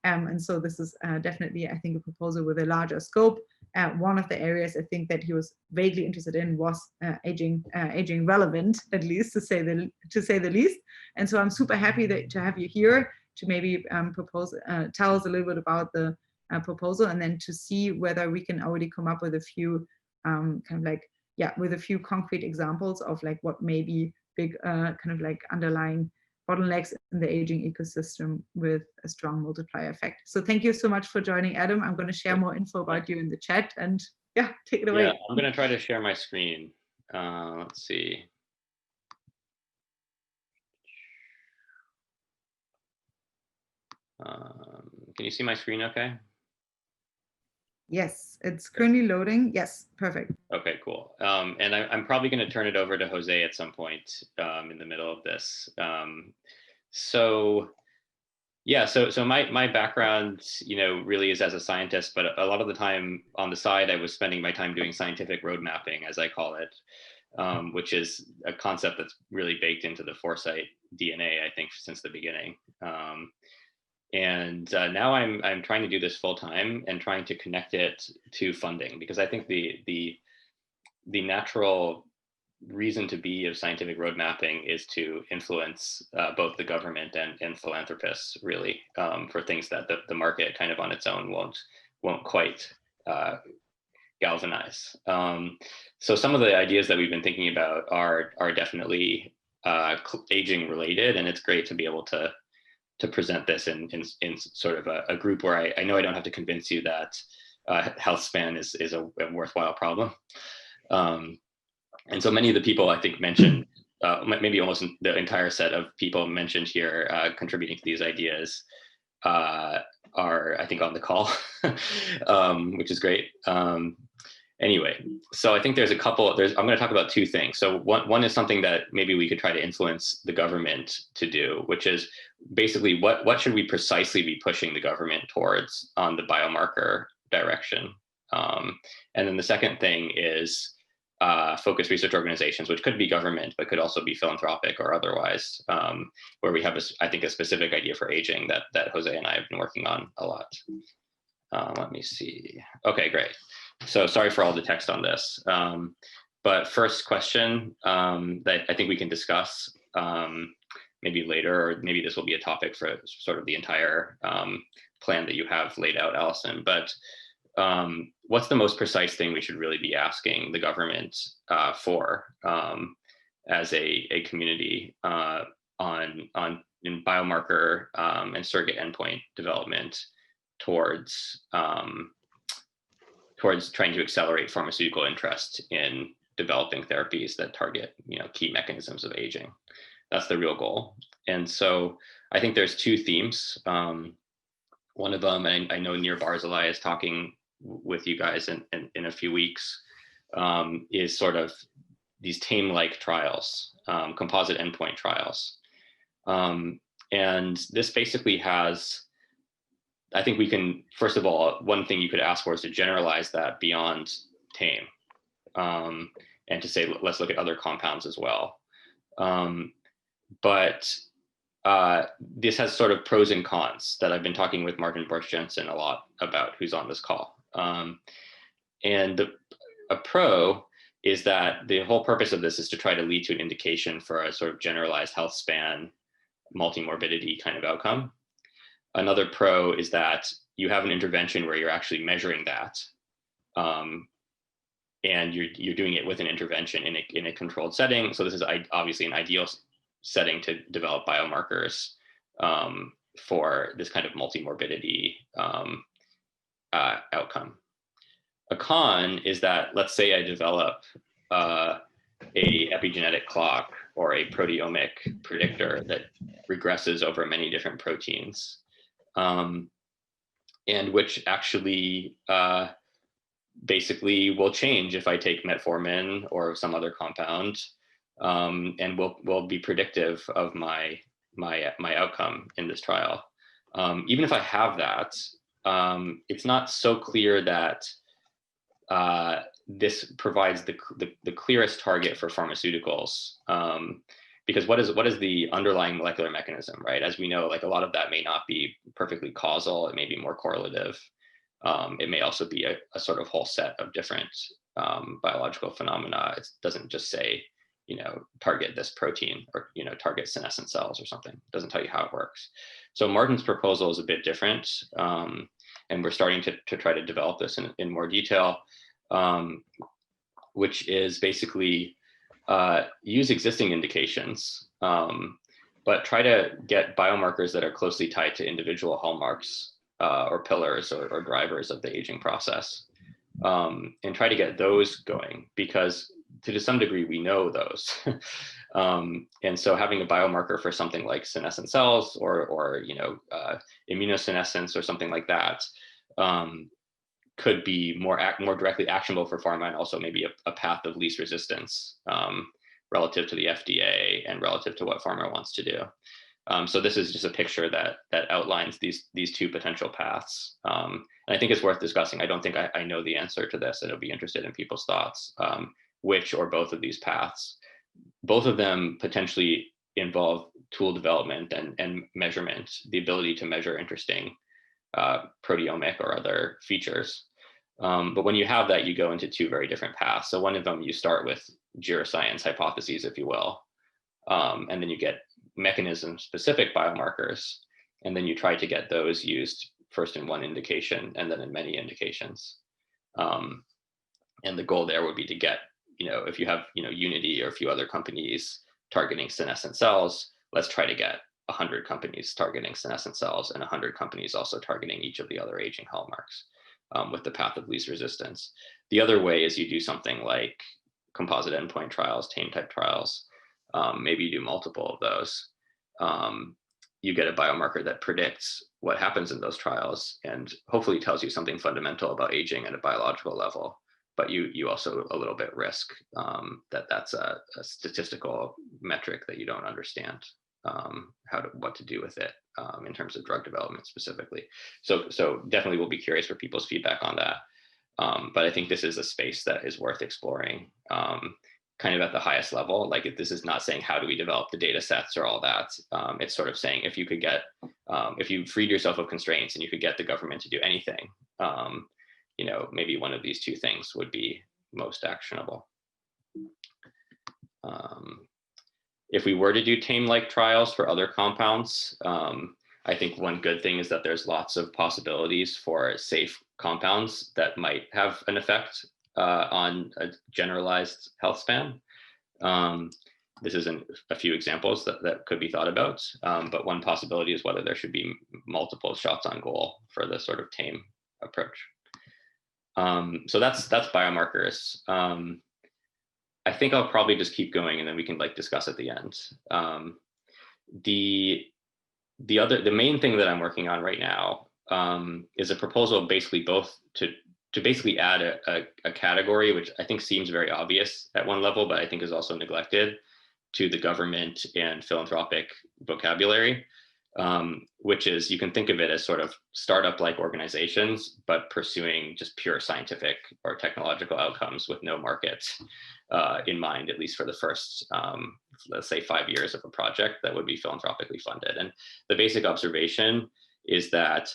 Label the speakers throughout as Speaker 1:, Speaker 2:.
Speaker 1: And so this is definitely, I think, a proposal with a larger scope. One of the areas I think that he was vaguely interested in was aging relevant, at least to say the least. And so I'm super happy to have you here to maybe tell us a little bit about the proposal, and then to see whether we can already come up with a few with a few concrete examples of like what may be big underlying bottlenecks in the aging ecosystem with a strong multiplier effect. So thank you so much for joining, Adam. I'm going to share more info about you in the chat, and yeah, take it away.
Speaker 2: Yeah, I'm going to try to share my screen. Let's see. Can you see my screen okay?
Speaker 1: Yes, it's currently loading. Yes, perfect.
Speaker 2: Okay, cool. And I'm probably going to turn it over to Jose at some point in the middle of this. So my background, really is as a scientist, but a lot of the time on the side, I was spending my time doing scientific road mapping, as I call it, which is a concept that's really baked into the Foresight DNA, I think, since the beginning. And now I'm trying to do this full time and trying to connect it to funding, because I think the natural reason to be of scientific road mapping is to influence both the government and philanthropists, really, for things that the market kind of on its own won't quite galvanize. So some of the ideas that we've been thinking about are definitely aging related, and it's great to be able to present this in sort of a group where I know I don't have to convince you that health span is a worthwhile problem. And so many of the people I think mentioned, maybe almost the entire set of people mentioned here contributing to these ideas are, I think, on the call, which is great. Anyway, so I think there's a couple, I'm going to talk about two things. So one is something that maybe we could try to influence the government to do, which is basically what should we precisely be pushing the government towards on the biomarker direction. And then the second thing is focused research organizations, which could be government, but could also be philanthropic or otherwise, where we have, I think, a specific idea for aging that Jose and I have been working on a lot. Let me see. Okay, great. So sorry for all the text on this. But first question that I think we can discuss maybe later, or maybe this will be a topic for sort of the entire plan that you have laid out, Allison. But what's the most precise thing we should really be asking the government for as a community in biomarker and surrogate endpoint development towards trying to accelerate pharmaceutical interest in developing therapies that target key mechanisms of aging? That's the real goal. And so I think there's two themes. One of them, and I know Nir Barzilai is talking with you guys in a few weeks, is sort of these TAME-like trials, composite endpoint trials. And this basically has, I think we can, first of all, one thing you could ask for is to generalize that beyond TAME, and to say, let's look at other compounds as well. But this has sort of pros and cons that I've been talking with Martin Borch-Jensen a lot about, who's on this call. And a pro is that the whole purpose of this is to try to lead to an indication for a sort of generalized health span, multi-morbidity kind of outcome. Another pro is that you have an intervention where you're actually measuring that, and you're doing it with an intervention in a controlled setting. So this is obviously an ideal setting to develop biomarkers for this kind of multi-morbidity outcome. A con is that, let's say I develop a epigenetic clock or a proteomic predictor that regresses over many different proteins, and which actually basically will change if I take metformin or some other compound, and will be predictive of my outcome in this trial. Even if I have that, it's not so clear that this provides the clearest target for pharmaceuticals, because what is the underlying molecular mechanism, right? As we know, like a lot of that may not be perfectly causal, it may be more correlative. It may also be a sort of whole set of different biological phenomena. It doesn't just say, target this protein or, target senescent cells or something. It doesn't tell you how it works. So Martin's proposal is a bit different. And we're starting to try to develop this in more detail, which is basically use existing indications, but try to get biomarkers that are closely tied to individual hallmarks or pillars or drivers of the aging process, and try to get those going, because to some degree we know those. And so having a biomarker for something like senescent cells or immunosenescence or something like that could be more directly actionable for pharma, and also maybe a path of least resistance relative to the FDA and relative to what pharma wants to do. So this is just a picture that outlines these two potential paths. And I think it's worth discussing. I don't think I know the answer to this, and I'll be interested in people's thoughts, which or both of these paths. Both of them potentially involve tool development and measurement, the ability to measure interesting proteomic or other features. But when you have that, you go into two very different paths. So one of them, you start with geroscience hypotheses, if you will, and then you get mechanism-specific biomarkers, and then you try to get those used first in one indication and then in many indications. And the goal there would be to get, if you have, Unity or a few other companies targeting senescent cells, let's try to get 100 companies targeting senescent cells and 100 companies also targeting each of the other aging hallmarks with the path of least resistance. The other way is you do something like composite endpoint trials, TAME type trials. Maybe you do multiple of those. You get a biomarker that predicts what happens in those trials and hopefully tells you something fundamental about aging at a biological level. But you also a little bit risk that's a statistical metric that you don't understand what to do with it in terms of drug development specifically. So definitely we'll be curious for people's feedback on that. But I think this is a space that is worth exploring kind of at the highest level. Like this is not saying how do we develop the data sets or all that. It's sort of saying if you could get, if you freed yourself of constraints and you could get the government to do anything, maybe one of these two things would be most actionable. If we were to do TAME-like trials for other compounds, I think one good thing is that there's lots of possibilities for safe compounds that might have an effect on a generalized health span. This is a few examples that could be thought about, but one possibility is whether there should be multiple shots on goal for the sort of TAME approach. So that's biomarkers. I think I'll probably just keep going and then we can discuss at the end. The main thing that I'm working on right now is a proposal basically both to basically add a category, which I think seems very obvious at one level, but I think is also neglected, to the government and philanthropic vocabulary, which is, you can think of it as sort of startup-like organizations, but pursuing just pure scientific or technological outcomes with no market in mind, at least for the first, let's say 5 years of a project that would be philanthropically funded. And the basic observation is that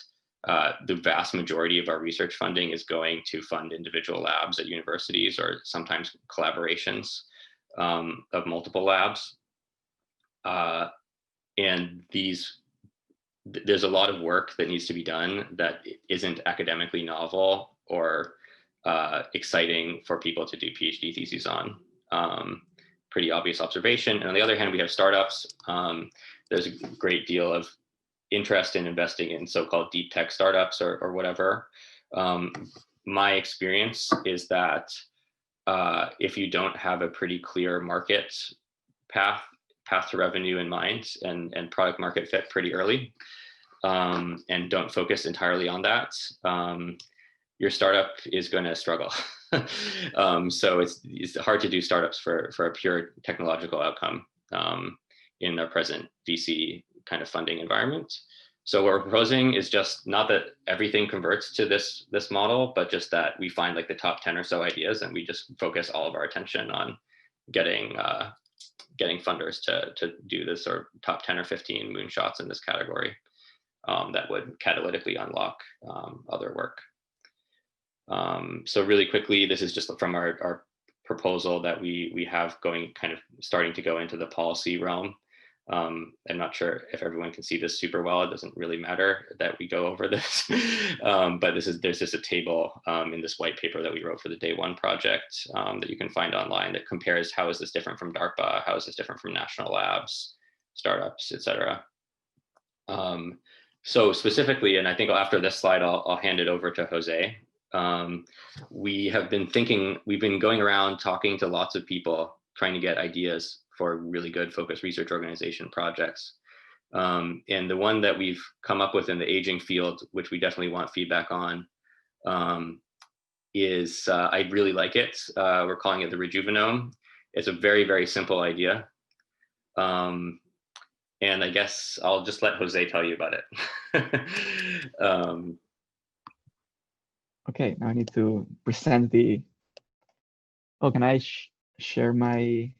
Speaker 2: the vast majority of our research funding is going to fund individual labs at universities or sometimes collaborations of multiple labs. And there's a lot of work that needs to be done that isn't academically novel or exciting for people to do PhD theses on. Pretty obvious observation. And on the other hand, we have startups. There's a great deal of interest in investing in so-called deep tech startups or whatever. My experience is that if you don't have a pretty clear market path to revenue in mind and product market fit pretty early, and don't focus entirely on that, your startup is going to struggle. So it's hard to do startups for a pure technological outcome in the present VC kind of funding environment. So what we're proposing is just not that everything converts to this model, but just that we find the top 10 or so ideas and we just focus all of our attention on getting getting funders to do this sort of top 10 or 15 moonshots in this category that would catalytically unlock other work. So really quickly, this is just from our proposal that we have going, kind of starting to go into the policy realm. I'm not sure if everyone can see this super well. It doesn't really matter that we go over this, but there's just a table in this white paper that we wrote for the Day One project that you can find online that compares how is this different from DARPA, how is this different from national labs, startups, etc. So specifically, and I think after this slide, I'll hand it over to Jose. We've been going around talking to lots of people, trying to get ideas for really good focused research organization projects. And the one that we've come up with in the aging field, which we definitely want feedback on, is, I really like it. We're calling it the Rejuvenome. It's a very, very simple idea. And I guess I'll just let Jose tell you about it.
Speaker 3: Okay, now I need to present the, oh, can I share my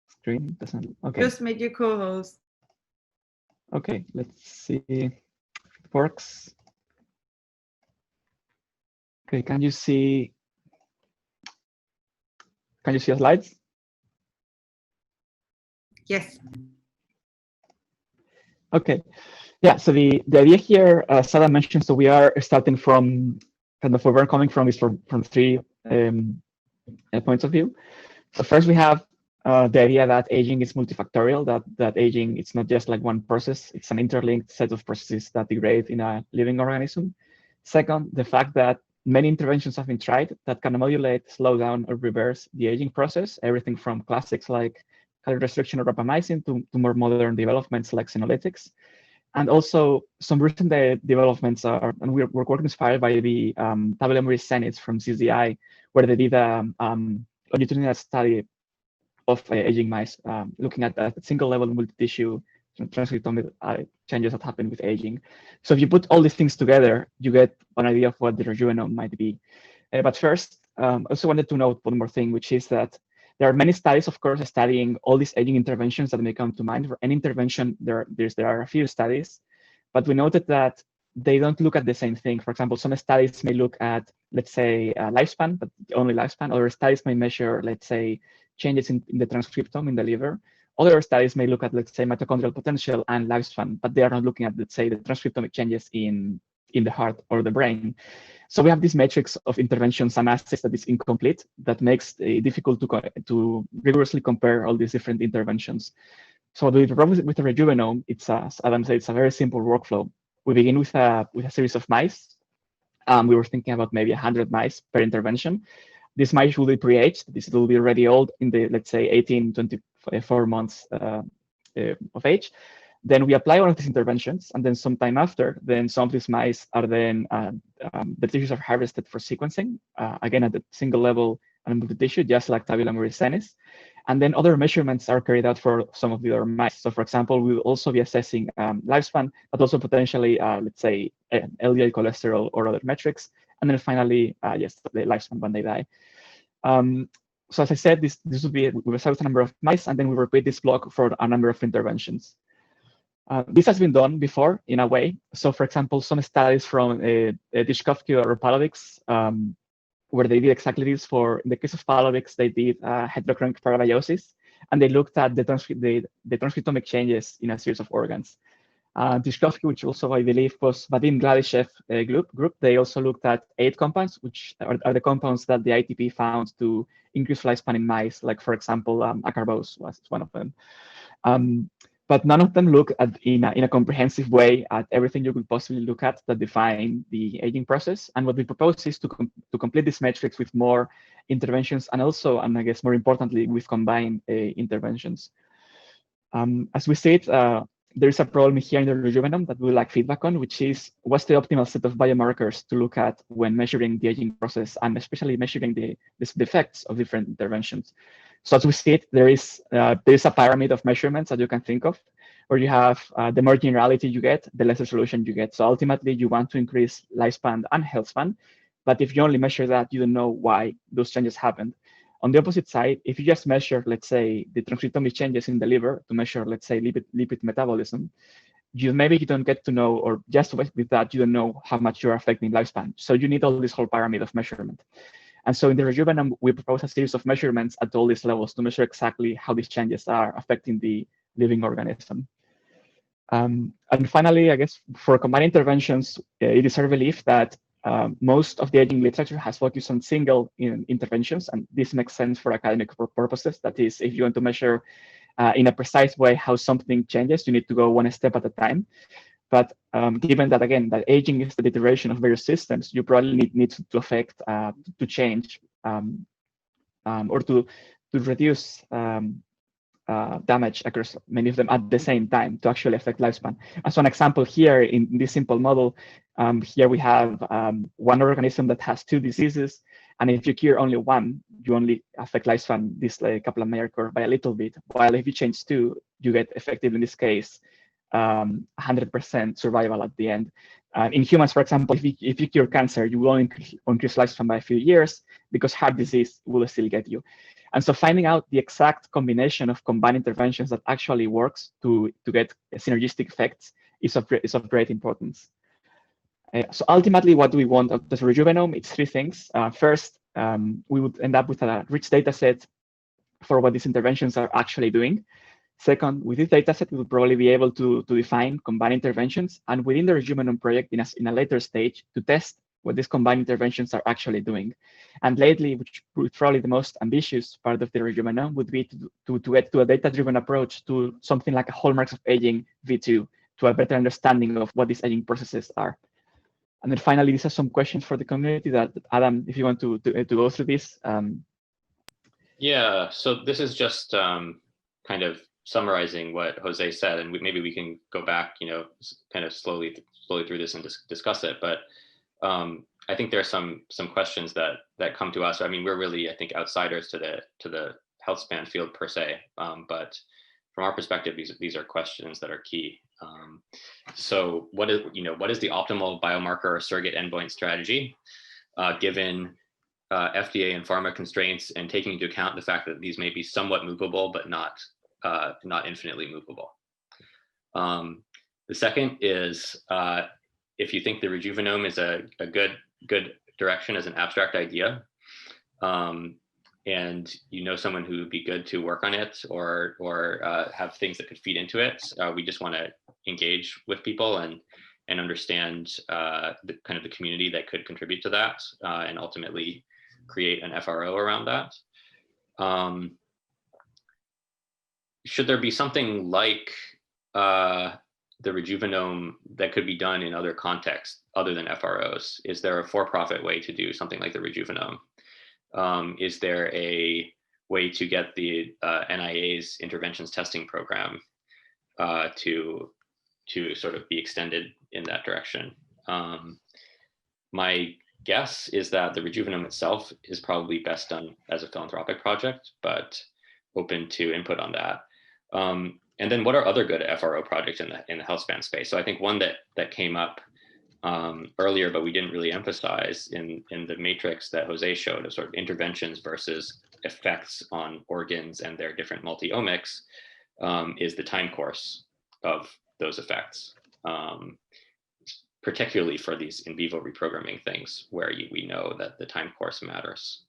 Speaker 3: screen? Doesn't, okay.
Speaker 1: Just make you co-host.
Speaker 3: Okay, let's see if it works. Okay, can you see the slides?
Speaker 1: Yes.
Speaker 3: Okay, yeah, so the idea here, Sada mentioned, so we are starting from kind of where we're coming from is from three points of view. So first we have the idea that aging is multifactorial, that aging, it's not just like one process, it's an interlinked set of processes that degrade in a living organism. Second, the fact that many interventions have been tried that can modulate, slow down, or reverse the aging process, everything from classics like calorie restriction or rapamycin to more modern developments like senolytics. And also some recent developments are, and we're working inspired by the Tabula Senis from CZI, where they did a longitudinal study of aging mice, looking at a single level multi-tissue transcriptomic changes that happen with aging. So if you put all these things together, you get an idea of what the Rejuvenome might be. But first, I also wanted to note one more thing, which is that there are many studies, of course, studying all these aging interventions that may come to mind. For any intervention, there are a few studies, but we noted that they don't look at the same thing. For example, some studies may look at, let's say, lifespan, but only lifespan. Other studies may measure, let's say, changes in the transcriptome in the liver. Other studies may look at, let's say, mitochondrial potential and lifespan, but they are not looking at, let's say, the transcriptomic changes in the heart or the brain. So we have this matrix of interventions and assays that is incomplete, that makes it difficult to rigorously compare all these different interventions. So with the Rejuvenome, it's, as Adam said, it's a very simple workflow. We begin with a series of mice. We were thinking about maybe 100 mice per intervention. These mice will be pre-aged. This will be already old in the, let's say, 18, 24 months of age. Then we apply one of these interventions, and then sometime after, then some of these mice are then, the tissues are harvested for sequencing, again at the single level and multi-tissue, just like Tabula Senis. And then other measurements are carried out for some of the other mice. So for example, we will also be assessing lifespan, but also potentially, let's say, LDL cholesterol or other metrics. And then finally, yes, the lifespan when they die. So as I said, this would be, we will start with a number of mice, and then we repeat this block for a number of interventions. This has been done before in a way. So for example, some studies from Dishkovsky or Pavlovics, where they did exactly this for, in the case of Pavlovics, they did heterochronic parabiosis, and they looked at the transcriptomic changes in a series of organs. Dishkovsky, which also I believe was Vadim Gladyshev group, they also looked at 8 compounds, which are the compounds that the ITP found to increase lifespan in mice, like for example, acarbose was one of them. But none of them look at in a comprehensive way at everything you could possibly look at that define the aging process. And what we propose is to complete this matrix with more interventions, and also, and I guess more importantly, with combined interventions. As we said, there is a problem here in the Rejuvenome that we would like feedback on, which is what's the optimal set of biomarkers to look at when measuring the aging process, and especially measuring the effects of different interventions. So as we see there is a pyramid of measurements that you can think of, where you have the more generality you get, the less resolution you get. So ultimately, you want to increase lifespan and health span, but if you only measure that, you don't know why those changes happened. On the opposite side, if you just measure, let's say, the transcriptomic changes in the liver to measure, let's say, lipid metabolism, maybe you don't get to know, or just with that, you don't know how much you're affecting lifespan. So you need all this whole pyramid of measurement. And so in the Rejuvenome, we propose a series of measurements at all these levels to measure exactly how these changes are affecting the living organism. And finally, I guess for combined interventions, it is our belief that most of the aging literature has focused on single interventions, and this makes sense for academic purposes. That is, if you want to measure in a precise way how something changes, you need to go one step at a time. But given that, again, that aging is the deterioration of various systems, you probably need to affect, to change, or to reduce damage across many of them at the same time to actually affect lifespan. As an example here in this simple model, here we have one organism that has two diseases, and if you cure only one, you only affect lifespan, this Kaplan-Meier curve, by a little bit, while if you change two, you get effective, in this case, 100% survival at the end. In humans, for example, if you cure cancer, you will only increase lifespan by a few years because heart disease will still get you. And so finding out the exact combination of combined interventions that actually works to get synergistic effects is of great importance. So ultimately, what do we want of the Rejuvenome? It's three things. First, we would end up with a rich data set for what these interventions are actually doing. Second, with this data set, we will probably be able to define combined interventions, and within the Rejuvenome project in a later stage to test what these combined interventions are actually doing. And lately, which is probably the most ambitious part of the Rejuvenome, would be to get to a data-driven approach to something like a Hallmarks of Aging V2, to a better understanding of what these aging processes are. And then finally, these are some questions for the community that, Adam, if you want to go through this.
Speaker 2: Yeah, so this is just kind of summarizing what Jose said, and maybe we can go back, kind of slowly through this and discuss it. But I think there are some questions that come to us. I mean, we're really, I think, outsiders to the health span field per se, but from our perspective, these are questions that are key. So what is the optimal biomarker or surrogate endpoint strategy given FDA and pharma constraints, and taking into account the fact that these may be somewhat movable but not infinitely movable. The second is if you think the Rejuvenome is a good direction as an abstract idea, and someone who would be good to work on it or have things that could feed into it, we just want to engage with people and understand the kind of the community that could contribute to that, and ultimately create an FRO around that. Should there be something like the Rejuvenome that could be done in other contexts other than FROs? Is there a for-profit way to do something like the Rejuvenome? Is there a way to get the NIA's interventions testing program to sort of be extended in that direction? My guess is that the Rejuvenome itself is probably best done as a philanthropic project, but open to input on that. And then what are other good FRO projects in the health span space? So I think one that came up earlier, but we didn't really emphasize in the matrix that Jose showed of sort of interventions versus effects on organs and their different multi-omics, is the time course of those effects, particularly for these in vivo reprogramming things where we know that the time course matters.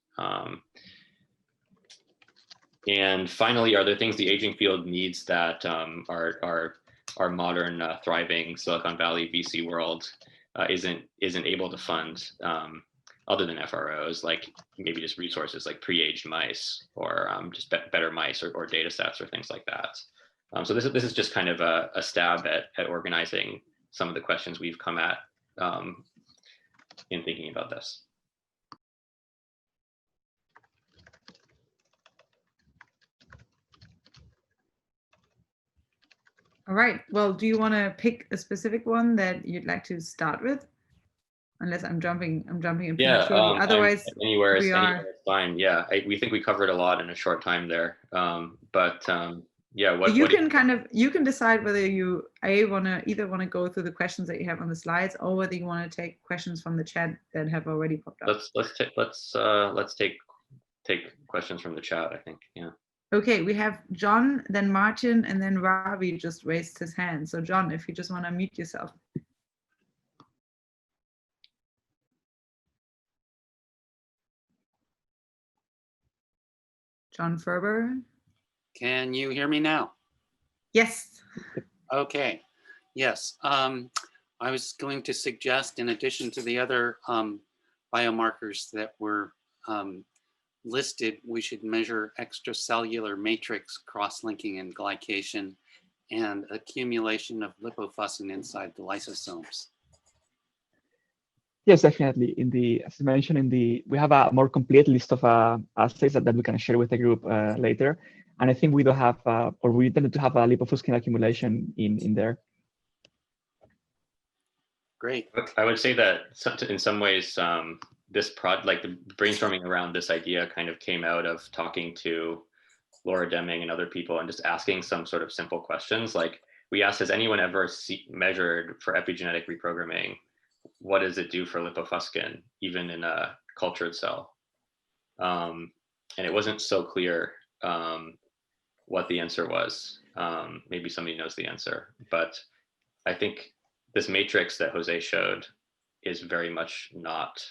Speaker 2: And finally, are there things the aging field needs that our modern thriving Silicon Valley VC world isn't able to fund, other than FROs, like maybe just resources like pre-aged mice or just better mice or data sets or things like that. So this is just kind of a stab at organizing some of the questions we've come at in thinking about this.
Speaker 1: All right. Well, do you want to pick a specific one that you'd like to start with? Unless I'm jumping in.
Speaker 2: Yeah.
Speaker 1: Otherwise,
Speaker 2: anywhere is fine. Yeah. We think we covered a lot in a short time there. Yeah.
Speaker 1: You can decide whether you either want to go through the questions that you have on the slides, or whether you want to take questions from the chat that have already popped up.
Speaker 2: Let's take take questions from the chat, I think. Yeah.
Speaker 1: Okay, we have John, then Martin, and then Ravi just raised his hand. So John, if you just want to mute yourself. John Ferber.
Speaker 4: Can you hear me now?
Speaker 1: Yes.
Speaker 4: Okay. Yes. I was going to suggest, in addition to the other biomarkers that were listed, we should measure extracellular matrix cross-linking and glycation and accumulation of lipofuscin inside the lysosomes.
Speaker 3: Yes, definitely. As I mentioned, we have a more complete list of assays that we can share with the group later. And I think we do have, or we intended to have a lipofuscin accumulation in there.
Speaker 4: Great.
Speaker 2: I would say that in some ways, this like the brainstorming around this idea kind of came out of talking to Laura Deming and other people and just asking some sort of simple questions. Like we asked, has anyone ever measured for epigenetic reprogramming? What does it do for lipofuscin, even in a cultured cell? And it wasn't so clear what the answer was. Maybe somebody knows the answer, but I think this matrix that Jose showed is very much not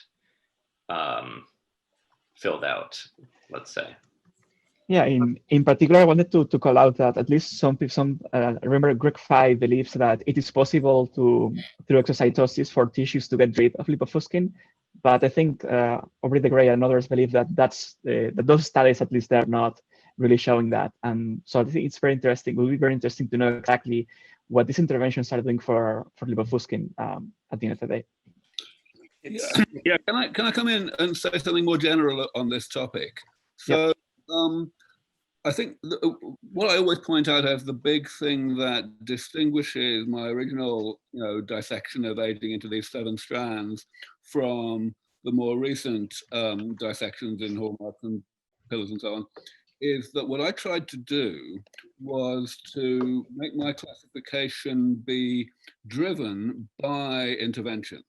Speaker 2: filled out, let's say.
Speaker 3: Yeah, in particular, I wanted to call out that at least some I remember Greg 5 believes that it is possible through exocytosis for tissues to get rid of lipofuscin. But I think Aubrey de Grey and others believe that that those studies, at least, they're not really showing that. And so I think it's very interesting. It will be very interesting to know exactly what these interventions are doing for lipofuscin at the end of the day.
Speaker 5: Yeah. Can I come in and say something more general on this topic? So. Yep. I think what I always point out as the big thing that distinguishes my original, dissection of aging into these 7 strands from the more recent dissections in hallmarks and pillars and so on, is that what I tried to do was to make my classification be driven by interventions.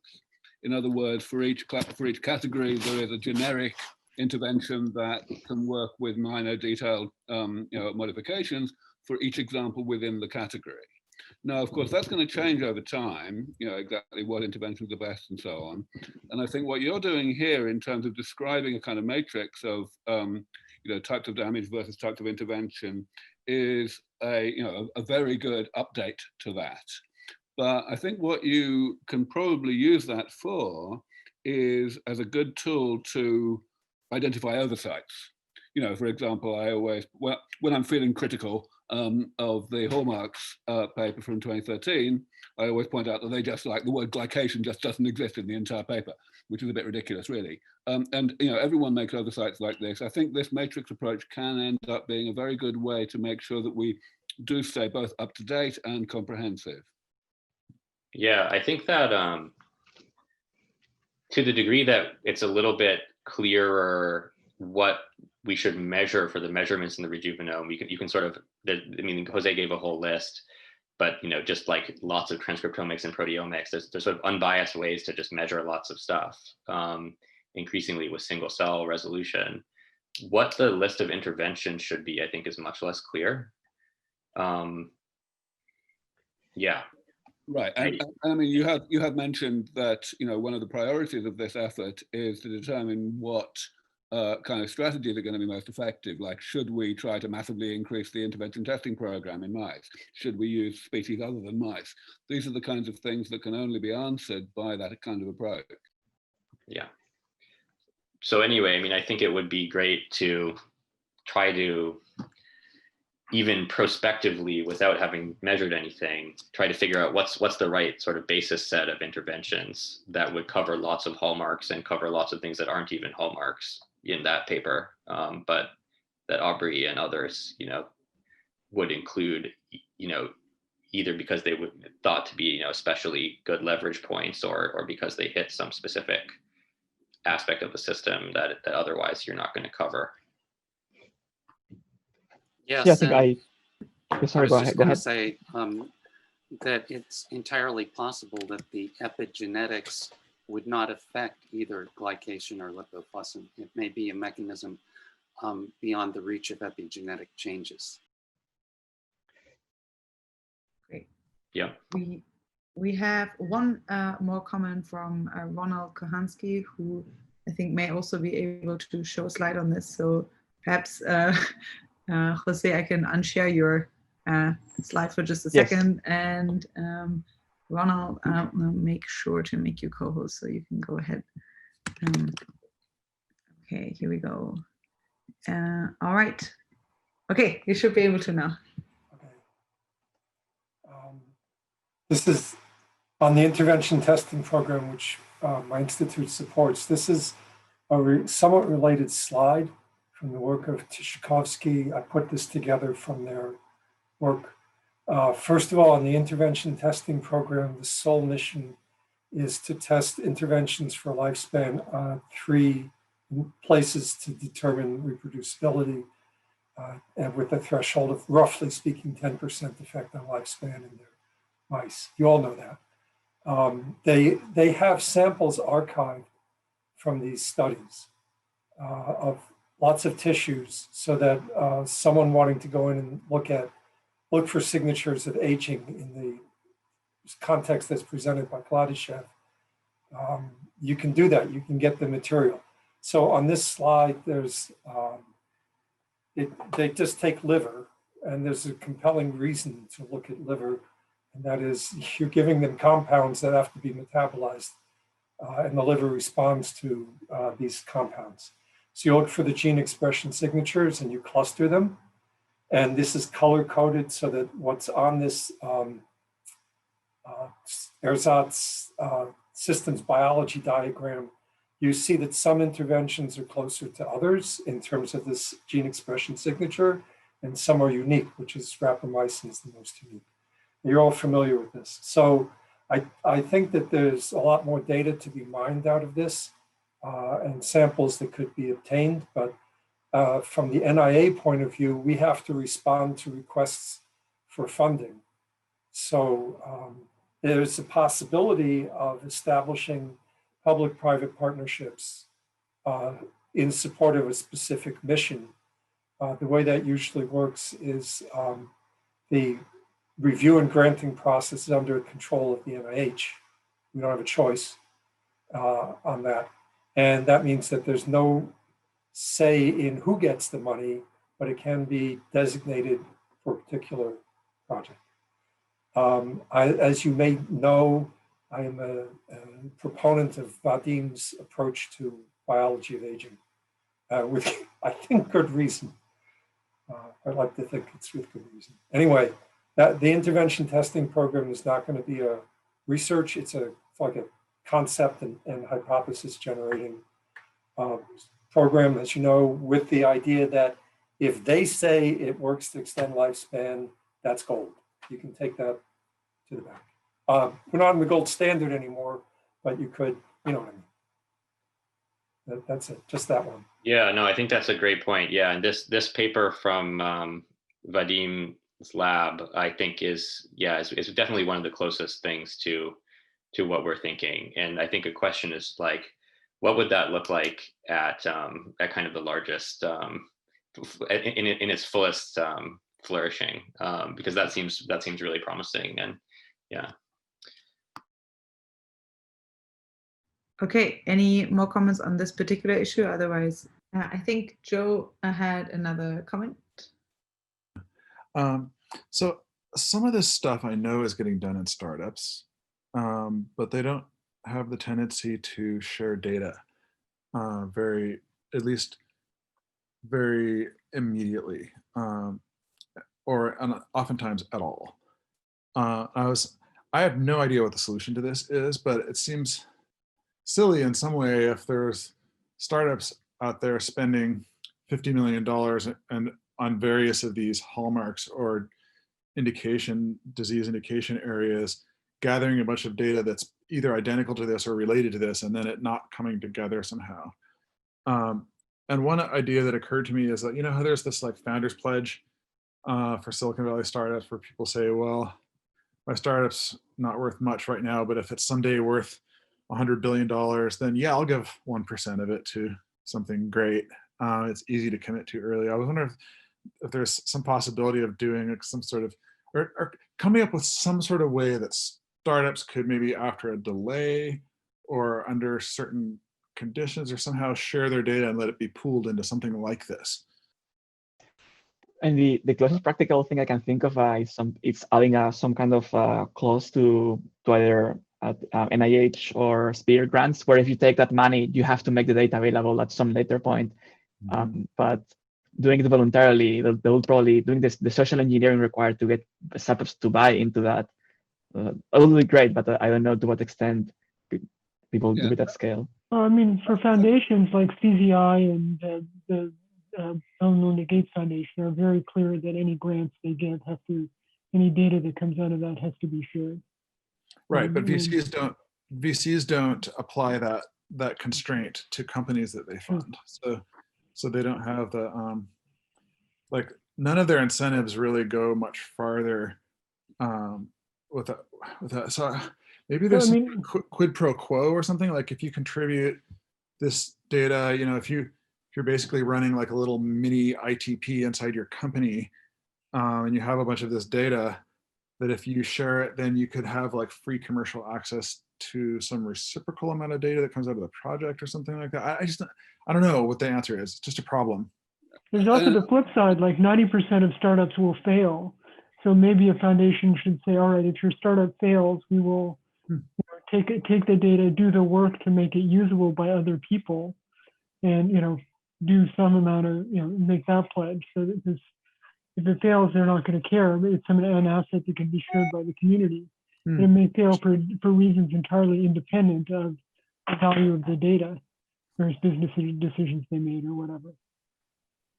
Speaker 5: In other words, for each category, there is a generic intervention that can work with minor detailed modifications for each example within the category. Now, of course, that's going to change over time, exactly what interventions are best and so on. And I think what you're doing here in terms of describing a kind of matrix of types of damage versus types of intervention is a very good update to that. But I think what you can probably use that for is as a good tool to identify oversights. For example, I always, when I'm feeling critical of the hallmarks paper from 2013, I always point out that they just like the word glycation just doesn't exist in the entire paper, which is a bit ridiculous, really. And everyone makes oversights like this. I think this matrix approach can end up being a very good way to make sure that we do stay both up to date and comprehensive.
Speaker 2: Yeah, I think that to the degree that it's a little bit clearer what we should measure for the measurements in the rejuvenome, you can sort of, Jose gave a whole list, but just like lots of transcriptomics and proteomics, there's sort of unbiased ways to just measure lots of stuff, increasingly with single cell resolution. What the list of interventions should be, I think, is much less clear. Yeah.
Speaker 5: Right, and I mean, you have mentioned that one of the priorities of this effort is to determine what kind of strategies are going to be most effective. Like, should we try to massively increase the intervention testing program in mice? Should we use species other than mice? These are the kinds of things that can only be answered by that kind of approach.
Speaker 2: Yeah. So anyway, I think it would be great to try to, even prospectively, without having measured anything, try to figure out what's the right sort of basis set of interventions that would cover lots of hallmarks and cover lots of things that aren't even hallmarks in that paper, but that Aubrey and others, would include, either because they would thought to be, especially good leverage points, or because they hit some specific aspect of the system that otherwise you're not going to cover.
Speaker 4: Yes,
Speaker 3: yeah, I think sorry,
Speaker 4: I was
Speaker 3: go
Speaker 4: just
Speaker 3: ahead.
Speaker 4: going to say that it's entirely possible that the epigenetics would not affect either glycation or lipofuscin. It may be a mechanism beyond the reach of epigenetic changes.
Speaker 1: Great.
Speaker 2: Yeah.
Speaker 1: We have one more comment from Ronald Kohansky, who I think may also be able to show a slide on this. So perhaps, Jose, I can unshare your slide for just a
Speaker 3: Yes.
Speaker 1: second. And Ronald, I'll make sure to make you co-host so you can go ahead. Okay, here we go. All right. Okay, you should be able to now.
Speaker 6: Okay. This is on the intervention testing program, which my institute supports. This is a somewhat related slide from the work of Tyszkowski. I put this together from their work. First of all, on the intervention testing program, the sole mission is to test interventions for lifespan on 3 places to determine reproducibility, and with a threshold of, roughly speaking, 10% effect on lifespan in their mice. You all know that. They have samples archived from these studies of lots of tissues, so that someone wanting to go in and look for signatures of aging in the context that's presented by Gladyshev, you can do that. You can get the material. So on this slide, there's they just take liver, and there's a compelling reason to look at liver, and that is you're giving them compounds that have to be metabolized, and the liver responds to these compounds. So you look for the gene expression signatures and you cluster them, and this is color coded so that what's on this ersatz systems biology diagram, you see that some interventions are closer to others in terms of this gene expression signature, and some are unique, which is rapamycin is the most unique. You're all familiar with this. So I think that there's a lot more data to be mined out of this, and samples that could be obtained. But from the NIA point of view, we have to respond to requests for funding. So there's a possibility of establishing public-private partnerships in support of a specific mission. The way that usually works is the review and granting process is under control of the NIH. We don't have a choice on that. And that means that there's no say in who gets the money, but it can be designated for a particular project. As you may know, I am a proponent of Vadim's approach to biology of aging, with, I think, good reason. I'd like to think it's with good reason. Anyway, the intervention testing program is not going to be a research. It's like a concept and hypothesis generating program, as you know, with the idea that if they say it works to extend lifespan, that's gold. You can take that to the bank. We're not in the gold standard anymore, but you could, you know what I mean. That's it, just that one.
Speaker 2: Yeah, no, I think that's a great point. Yeah, and this paper from Vadim's lab, I think is definitely one of the closest things to what we're thinking. And I think a question is like, what would that look like at kind of the largest, in its fullest flourishing? Because that seems really promising. And yeah.
Speaker 1: Okay, any more comments on this particular issue? Otherwise, I think Joe had another comment.
Speaker 7: So some of this stuff I know is getting done in startups, but they don't have the tendency to share data very immediately, or oftentimes at all. I have no idea what the solution to this is, but it seems silly in some way if there's startups out there spending $50 million and on various of these hallmarks or disease indication areas, gathering a bunch of data that's either identical to this or related to this, and then it not coming together somehow. And one idea that occurred to me is that, you know how there's this like founders pledge for Silicon Valley startups where people say, well, my startup's not worth much right now, but if it's someday worth $100 billion, then yeah, I'll give 1% of it to something great. it's easy to commit to early. I was wondering if there's some possibility of doing some sort of, or coming up with some sort of way that startups could maybe after a delay or under certain conditions or somehow share their data and let it be pooled into something like this.
Speaker 3: And the closest practical thing I can think of it's adding some kind of clause to either NIH or SPEAR grants, where if you take that money, you have to make the data available at some later point. But doing it voluntarily, they will probably doing the social engineering required to get startups to buy into that. It will be great, but I don't know to what extent people do it at scale.
Speaker 8: I mean, for foundations like CZI and the Bill and Melinda Gates Foundation are very clear that any grants they get any data that comes out of that has to be shared.
Speaker 7: Right, but VCs don't apply that constraint to companies that they fund. So they don't have the like none of their incentives really go much farther with that. So maybe there's some quid pro quo or something, like if you contribute this data, if you're basically running like a little mini ITP inside your company, and you have a bunch of this data, that if you share it, then you could have like free commercial access to some reciprocal amount of data that comes out of the project or something like that. I don't know what the answer is. It's just a problem.
Speaker 8: There's also the flip side, like 90% of startups will fail. So maybe a foundation should say, all right, if your startup fails, we will take the data, do the work to make it usable by other people, and do some amount of make that pledge, so that if it fails, they're not going to care. It's an asset that can be shared by the community. And it may fail for reasons entirely independent of the value of the data or business decisions they made or whatever.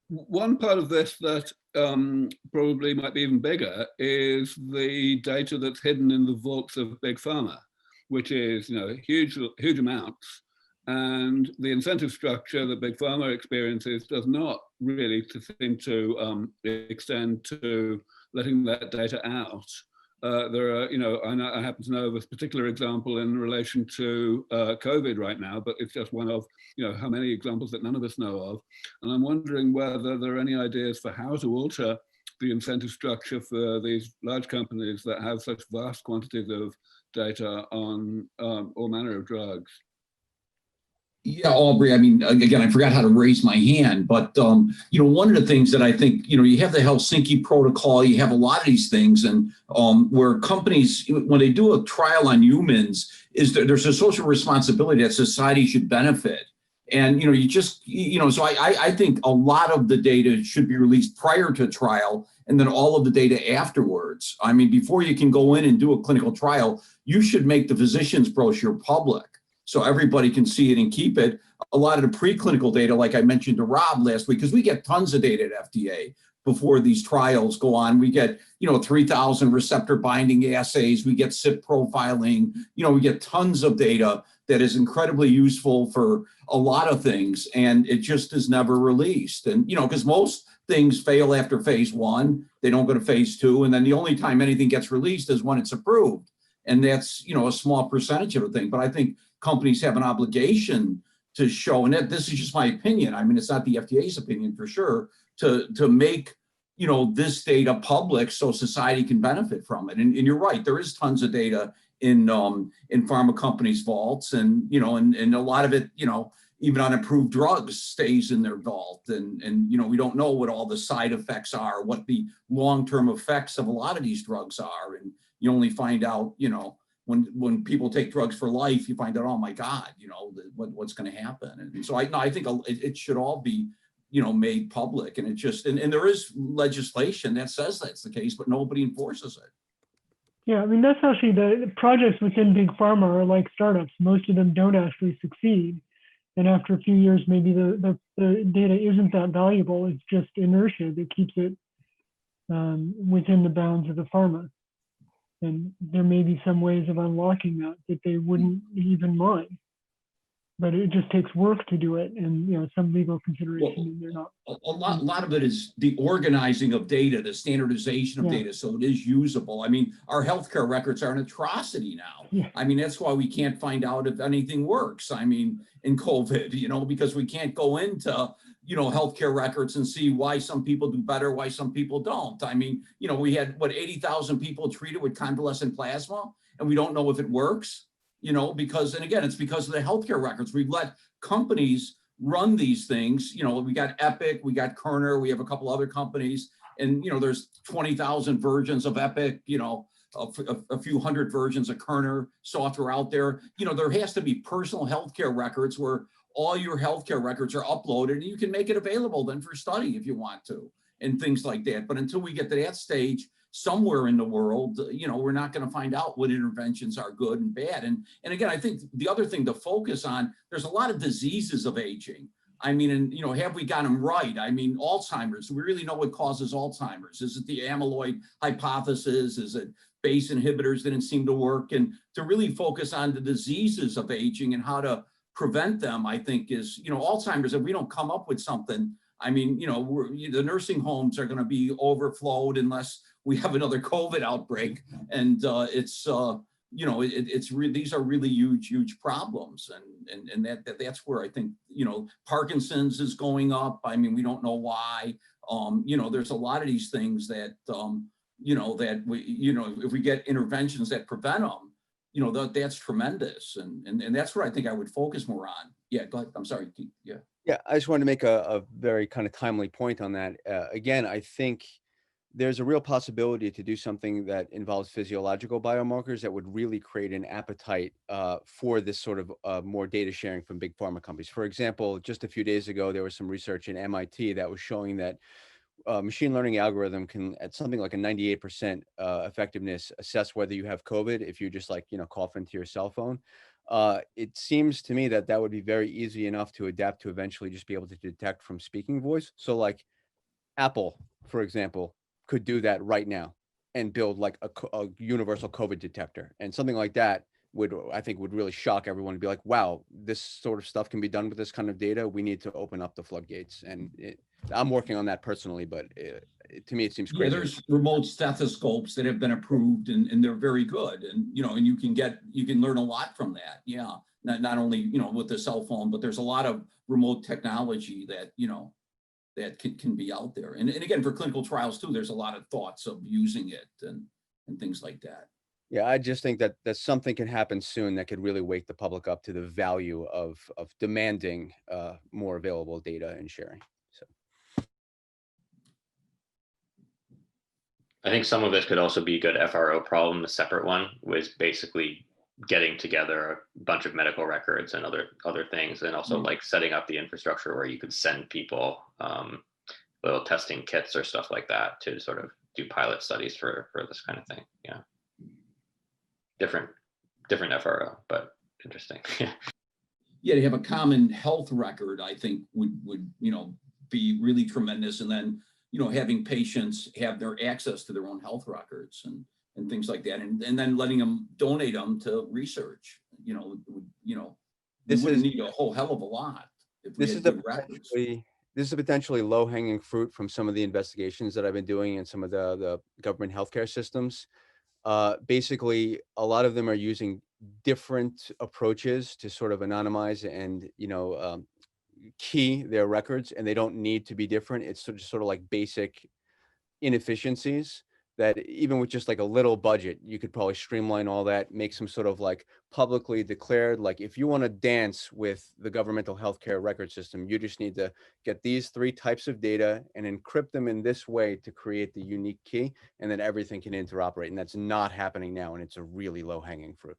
Speaker 5: One part of this that probably might be even bigger is the data that's hidden in the vaults of Big Pharma, which is huge amounts. And the incentive structure that Big Pharma experiences does not really seem to extend to letting that data out. There are, I happen to know of this particular example in relation to COVID right now, but it's just one of, how many examples that none of us know of. And I'm wondering whether there are any ideas for how to alter the incentive structure for these large companies that have such vast quantities of data on all manner of drugs.
Speaker 9: Yeah, Aubrey, I mean, again, I forgot how to raise my hand, but, one of the things that I think, you have the Helsinki Protocol, you have a lot of these things, and where companies, when they do a trial on humans, there's a social responsibility that society should benefit. And, so I think a lot of the data should be released prior to trial and then all of the data afterwards. I mean, before you can go in and do a clinical trial, you should make the physician's brochure public, so everybody can see it and keep it. A lot of the preclinical data, like I mentioned to Rob last week, because we get tons of data at FDA before these trials go on. We get, 3,000 receptor binding assays. We get CYP profiling. We get tons of data that is incredibly useful for a lot of things, and it just is never released. And, because most things fail after phase 1, they don't go to phase 2, and then the only time anything gets released is when it's approved. And that's, a small percentage of the thing. But I think companies have an obligation to show, and this is just my opinion, I mean, it's not the FDA's opinion for sure, to make, this data public so society can benefit from it. And you're right, there is tons of data in pharma companies' vaults, and, and a lot of it, even unapproved drugs stays in their vault. And we don't know what all the side effects are, what the long-term effects of a lot of these drugs are. And you only find out, when people take drugs for life, you find out, oh my God, what's going to happen. And so I think it should all be, made public. And it just, and there is legislation that says that's the case, but nobody enforces it.
Speaker 8: Yeah, I mean, that's actually the projects within Big Pharma are like startups. Most of them don't actually succeed. And after a few years, maybe the data isn't that valuable. It's just inertia that keeps it within the bounds of the pharma. And there may be some ways of unlocking that they wouldn't even mind. but it just takes work to do it, and some legal consideration,
Speaker 9: Well,
Speaker 8: and they're not.
Speaker 9: A lot of it is the organizing of data, the standardization of
Speaker 8: Yeah.
Speaker 9: data, so it is usable. I mean, our healthcare records are an atrocity now.
Speaker 8: Yeah.
Speaker 9: I mean, that's why we can't find out if anything works. I mean, in COVID, because we can't go into, healthcare records and see why some people do better, why some people don't. I mean, we had 80,000 people treated with convalescent plasma, and we don't know if it works, because, and again, it's because of the healthcare records. We've let companies run these things. We got Epic, we got Cerner, we have a couple other companies, and there's 20,000 versions of Epic, a few hundred versions of Cerner software out there. There has to be personal healthcare records where all your healthcare records are uploaded, and you can make it available then for study if you want to, and things like that. But until we get to that stage somewhere in the world, we're not going to find out what interventions are good and bad. And again, I think the other thing to focus on, there's a lot of diseases of aging. I mean, and have we got them right? I mean, Alzheimer's, do we really know what causes Alzheimer's? Is it the amyloid hypothesis? Is it BACE inhibitors didn't seem to work? And to really focus on the diseases of aging and how to prevent them, I think is, Alzheimer's, if we don't come up with something, I mean, the nursing homes are going to be overflowed unless we have another COVID outbreak. And these are really huge problems. And that's where I think, Parkinson's is going up. I mean, we don't know why. There's a lot of these things that, that we, if we get interventions that prevent them, that's tremendous. And that's what I think I would focus more on. Yeah, go ahead. I'm sorry, Keith. Yeah.
Speaker 10: Yeah, I just wanted to make a very kind of timely point on that. Again, I think there's a real possibility to do something that involves physiological biomarkers that would really create an appetite for this sort of more data sharing from big pharma companies. For example, just a few days ago, there was some research in MIT that was showing that machine learning algorithm can, at something like a 98% effectiveness, assess whether you have COVID if you just cough into your cell phone. It seems to me that that would be very easy enough to adapt to eventually just be able to detect from speaking voice. So like Apple, for example, could do that right now and build like a universal COVID detector, and something like that I think would really shock everyone to be like, wow, this sort of stuff can be done with this kind of data. We need to open up the floodgates. And I'm working on that personally, but to me, it seems crazy.
Speaker 9: Yeah, there's remote stethoscopes that have been approved, and they're very good. And, and you can learn a lot from that. Yeah. Not only, with the cell phone, but there's a lot of remote technology that, that can be out there. And again, for clinical trials too, there's a lot of thoughts of using it and things like that.
Speaker 10: Yeah, I just think that something can happen soon that could really wake the public up to the value of demanding more available data and sharing. So
Speaker 2: I think some of this could also be a good FRO problem. A separate one was basically getting together a bunch of medical records and other things, and also like setting up the infrastructure where you could send people little testing kits or stuff like that to sort of do pilot studies for this kind of thing. Yeah. Different FRO, but interesting.
Speaker 9: Yeah, to have a common health record, I think would be really tremendous. And then, having patients have their access to their own health records and things like that, and then letting them donate them to research. We wouldn't need a whole hell of a lot if we had good records.
Speaker 10: This is a potentially low-hanging fruit from some of the investigations that I've been doing in some of the government healthcare systems. Basically, a lot of them are using different approaches to sort of anonymize and, key their records, and they don't need to be different. It's just sort of like basic inefficiencies that even with just like a little budget, you could probably streamline all that, make some sort of like publicly declared, like if you want to dance with the governmental healthcare record system, you just need to get these 3 types of data and encrypt them in this way to create the unique key, and then everything can interoperate. And that's not happening now, and it's a really low hanging fruit.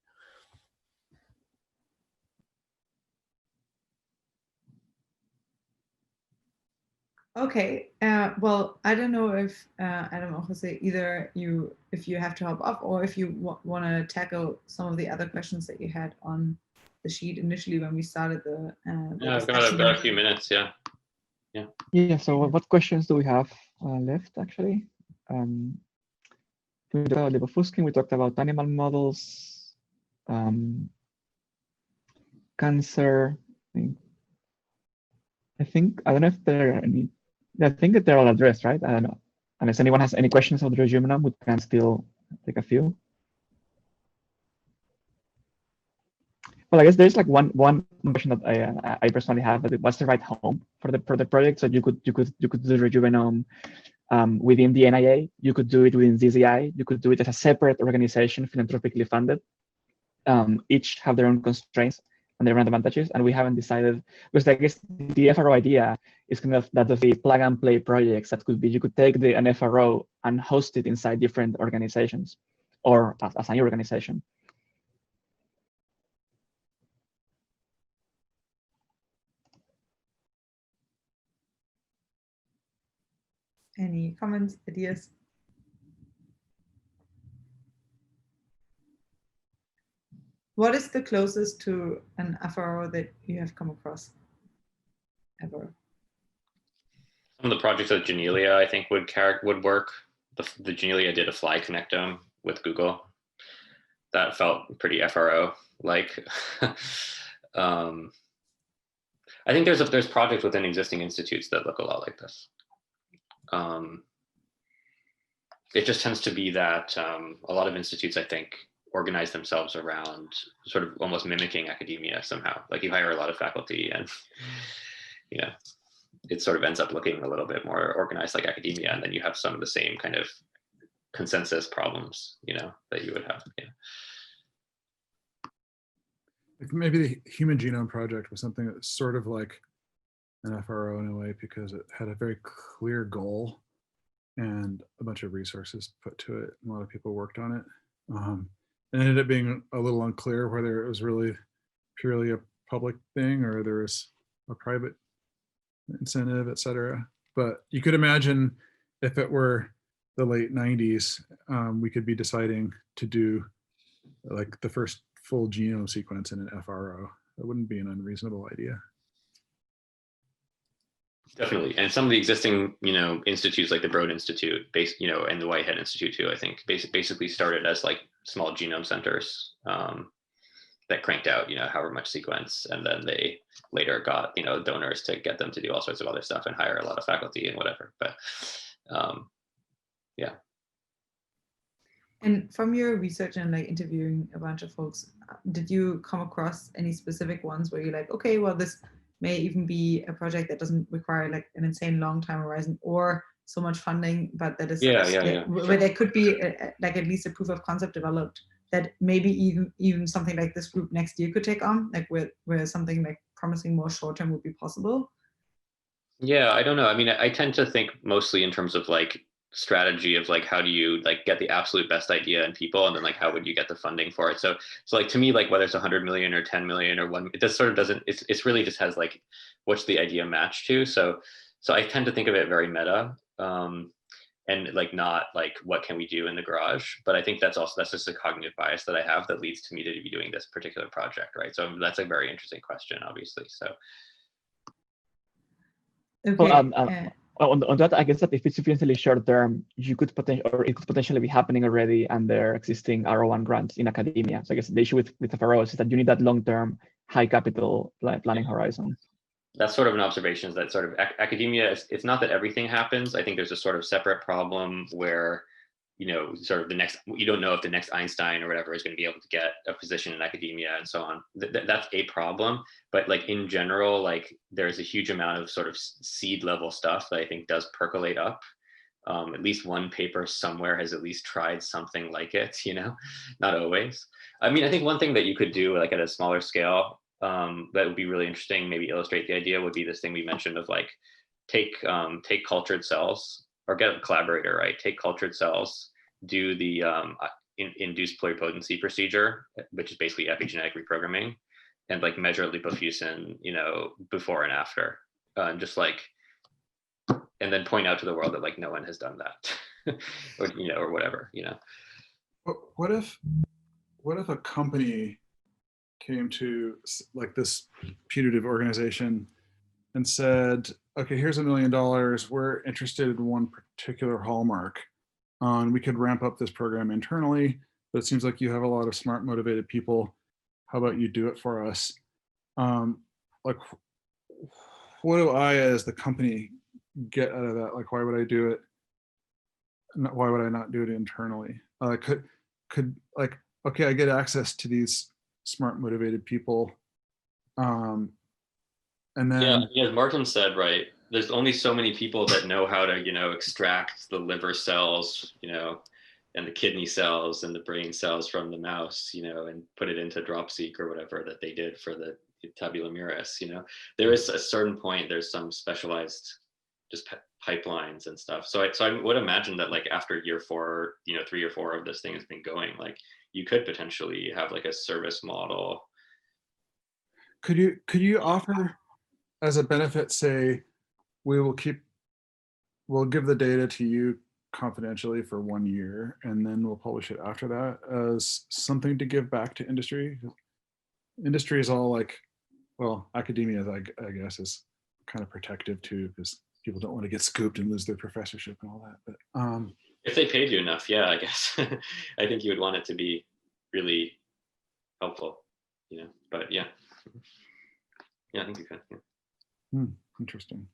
Speaker 1: Okay, well, I don't know if Adam or Jose, either if you have to hop off, or if you want to tackle some of the other questions that you had on the sheet initially when we started the
Speaker 2: yeah, I've got a few minutes. Yeah.
Speaker 3: So what questions do we have left, actually? We talked about Levofuscin, we talked about animal models, cancer, I think, I don't know if there are any, I think that they're all addressed, right? I don't know. Unless anyone has any questions on the genome, we can still take a few. Well, I guess there's like one question that I personally have. What's the right home for the project? So you could do the Rejuvenome within the NIA. You could do it within ZZI. You could do it as a separate organization, philanthropically funded. Each have their own constraints and their own advantages, and we haven't decided, because I guess the FRO idea is kind of that of the plug and play projects that could be, you could take an FRO and host it inside different organizations or as a new organization.
Speaker 1: Any comments, ideas? What is the closest to an FRO that you have come across ever?
Speaker 2: Some of the projects at Genelia, I think, would work. The Genelia did a fly connectome with Google. That felt pretty FRO-like. I think there's projects within existing institutes that look a lot like this. It just tends to be that a lot of institutes, I think, organize themselves around sort of almost mimicking academia somehow. Like you hire a lot of faculty and, you know, it sort of ends up looking a little bit more organized like academia, and then you have some of the same kind of consensus problems, you know, that you would have. Yeah.
Speaker 7: Like maybe the Human Genome Project was something that's sort of like an FRO in a way, because it had a very clear goal and a bunch of resources put to it. A lot of people worked on it. It ended up being a little unclear whether it was really purely a public thing or there was a private incentive, et cetera. But you could imagine if it were the late 90s, we could be deciding to do like the first full genome sequence in an FRO. That wouldn't be an unreasonable idea.
Speaker 2: Definitely, and some of the existing, you know, institutes like the Broad Institute, you know, and the Whitehead Institute too, I think, basically started as like small genome centers that cranked out, you know, however much sequence, and then they later got, you know, donors to get them to do all sorts of other stuff and hire a lot of faculty and whatever. But yeah.
Speaker 1: And from your research and like interviewing a bunch of folks, did you come across any specific ones where you're like, okay, well, this may even be a project that doesn't require like an insane long time horizon or so much funding, but that is where there could be like at least a proof of concept developed that maybe even something like this group next year could take on, like where something like promising more short term would be possible?
Speaker 2: Yeah, I don't know. I mean, I tend to think mostly in terms of like strategy of like how do you like get the absolute best idea in people, and then like how would you get the funding for it. So like to me, like whether it's 100 million or 10 million or one, it just sort of doesn't, it's really just has like what's the idea matched to. So I tend to think of it very meta, and like not like what can we do in the garage. But I think that's just a cognitive bias that I have that leads to me to be doing this particular project, right? So that's a very interesting question, obviously. So
Speaker 1: okay.
Speaker 3: On that, I guess that if it's sufficiently short term, it could potentially be happening already under existing R01 grants in academia. So I guess the issue with FROs is that you need that long term, high capital planning horizon.
Speaker 2: That's sort of an observation, is that sort of academia, it's not that everything happens. I think there's a sort of separate problem where, you know, sort of you don't know if the next Einstein or whatever is going to be able to get a position in academia and so on. That's a problem. But like in general, like there's a huge amount of sort of seed level stuff that I think does percolate up. At least one paper somewhere has at least tried something like it, you know, not always. I mean, I think one thing that you could do like at a smaller scale that would be really interesting, maybe illustrate the idea, would be this thing we mentioned of like take cultured cells, or get a collaborator, right? Take cultured cells, do the induced pluripotency procedure, which is basically epigenetic reprogramming, and like measure lipofuscin, you know, before and after, just like, and then point out to the world that like no one has done that, or you know, or whatever, you know.
Speaker 7: What if a company came to like this putative organization and said, okay, here's $1 million. We're interested in one particular hallmark. We could ramp up this program internally, but it seems like you have a lot of smart, motivated people. How about you do it for us? like, what do I as the company get out of that? Like, why would I do it? Why would I not do it internally? Could like, okay, I get access to these smart, motivated people. And then
Speaker 2: Yeah, as Martin said, right, there's only so many people that know how to, extract the liver cells, and the kidney cells and the brain cells from the mouse, and put it into DropSeq or whatever that they did for the tabula miris. There is a certain point, there's some specialized just pipelines and stuff. So I would imagine that like after year 4, 3 or 4 of this thing has been going, like you could potentially have like a service model.
Speaker 7: could you offer as a benefit, say, we'll give the data to you confidentially for 1 year, and then we'll publish it after that as something to give back to industry? Industry is all like, well, academia, I guess, is kind of protective too, because people don't want to get scooped and lose their professorship and all that. But
Speaker 2: if they paid you enough, yeah, I guess I think you would want it to be really helpful, But yeah, I think you could. Yeah.
Speaker 7: Interesting.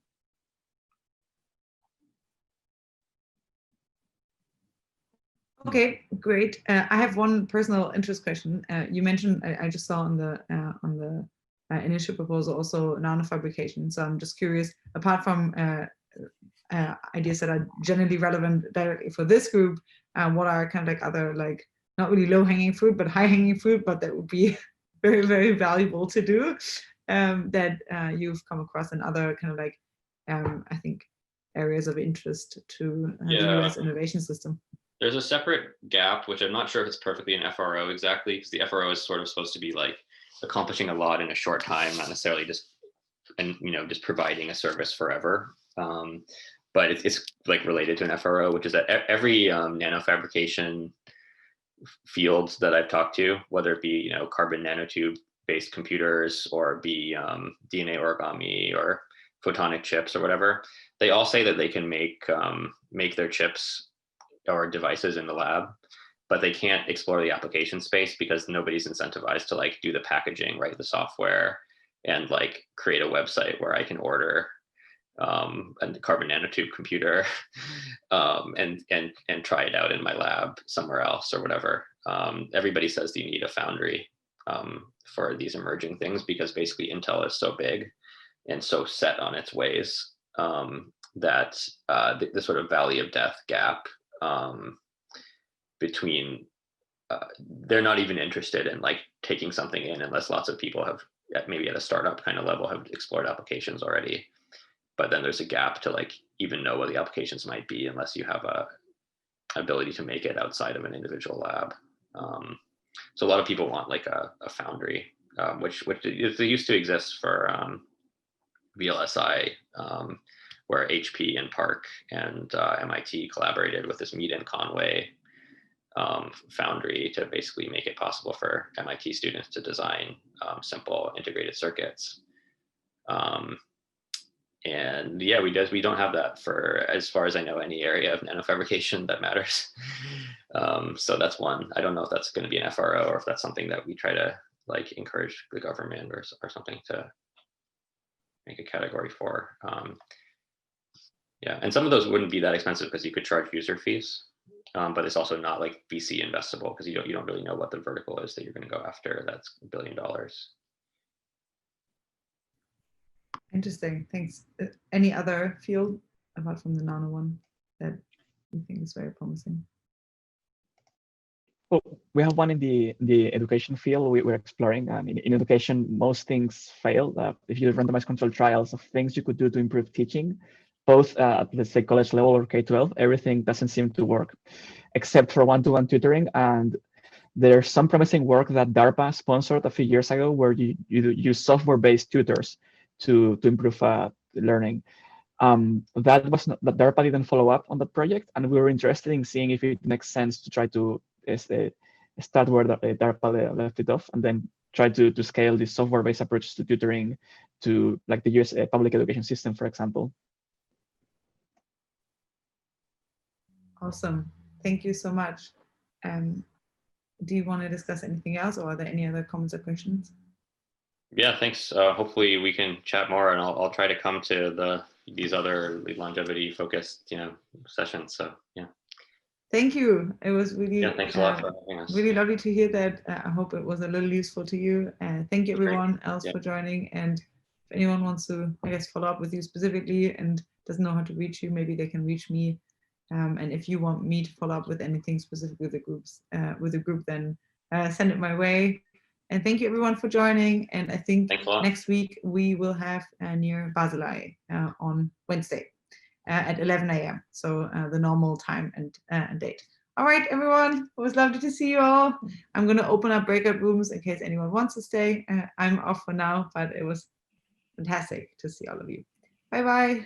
Speaker 1: Okay, great. I have one personal interest question. You mentioned, I just saw on the initial proposal also nanofabrication. So I'm just curious, apart from ideas that are generally relevant directly for this group, what are kind of like other, like not really low hanging fruit, but high hanging fruit, but that would be very, very valuable to do, that you've come across in other kind of like, I think, areas of interest to the US innovation system?
Speaker 2: There's a separate gap, which I'm not sure if it's perfectly an FRO exactly, because the FRO is sort of supposed to be like accomplishing a lot in a short time, not necessarily just providing a service forever. But it's like related to an FRO, which is that every nanofabrication field that I've talked to, whether it be carbon nanotube based computers or be DNA origami or photonic chips or whatever, they all say that they can make their chips or devices in the lab, but they can't explore the application space because nobody's incentivized to like do the packaging, write the software, and like create a website where I can order a carbon nanotube computer and try it out in my lab somewhere else or whatever. Everybody says you need a foundry for these emerging things because basically Intel is so big and so set on its ways that the sort of valley of death gap between they're not even interested in like taking something in unless lots of people have maybe at a startup kind of level have explored applications already, but then there's a gap to like even know what the applications might be unless you have a ability to make it outside of an individual lab. So a lot of people want like a foundry, which used to exist for VLSI, where HP and PARC and MIT collaborated with this Mead and Conway foundry to basically make it possible for MIT students to design simple integrated circuits. And yeah, we don't have that for, as far as I know, any area of nanofabrication that matters. So that's one. I don't know if that's going to be an FRO or if that's something that we try to like encourage the government or something to make a category for. Yeah, and some of those wouldn't be that expensive because you could charge user fees, but it's also not like VC investable because you don't really know what the vertical is that you're going to go after. That's $1 billion.
Speaker 1: Interesting, thanks. Any other field apart from the nano one that you think is very promising?
Speaker 3: Well, we have one in the education field we're exploring. In education, most things fail. If you randomize controlled trials of things you could do to improve teaching, both at let's say college level or K-12, everything doesn't seem to work, except for one-to-one tutoring. And there's some promising work that DARPA sponsored a few years ago, where you use software-based tutors to improve learning. That DARPA didn't follow up on that project, and we were interested in seeing if it makes sense to try to start where DARPA left it off, and then try to scale this software-based approach to tutoring to like the US public education system, for example.
Speaker 1: Awesome, thank you so much. Do you want to discuss anything else, or are there any other comments or questions?
Speaker 2: Yeah, thanks. Hopefully we can chat more, and I'll try to come to these other longevity focused, sessions. So yeah.
Speaker 1: Thank you. It was really,
Speaker 2: Yeah, thanks a lot for having us.
Speaker 1: really lovely to hear that. I hope it was a little useful to you. Thank you everyone else
Speaker 2: Yeah.
Speaker 1: for joining. And if anyone wants to, I guess, follow up with you specifically and doesn't know how to reach you, maybe they can reach me. And if you want me to follow up with anything specific with the group, then send it my way. And thank you everyone for joining. And I think next week we will have Nir Barzilai on Wednesday at 11 a.m. So the normal time and date. All right, everyone. It was lovely to see you all. I'm going to open up breakout rooms in case anyone wants to stay. I'm off for now, but it was fantastic to see all of you. Bye-bye.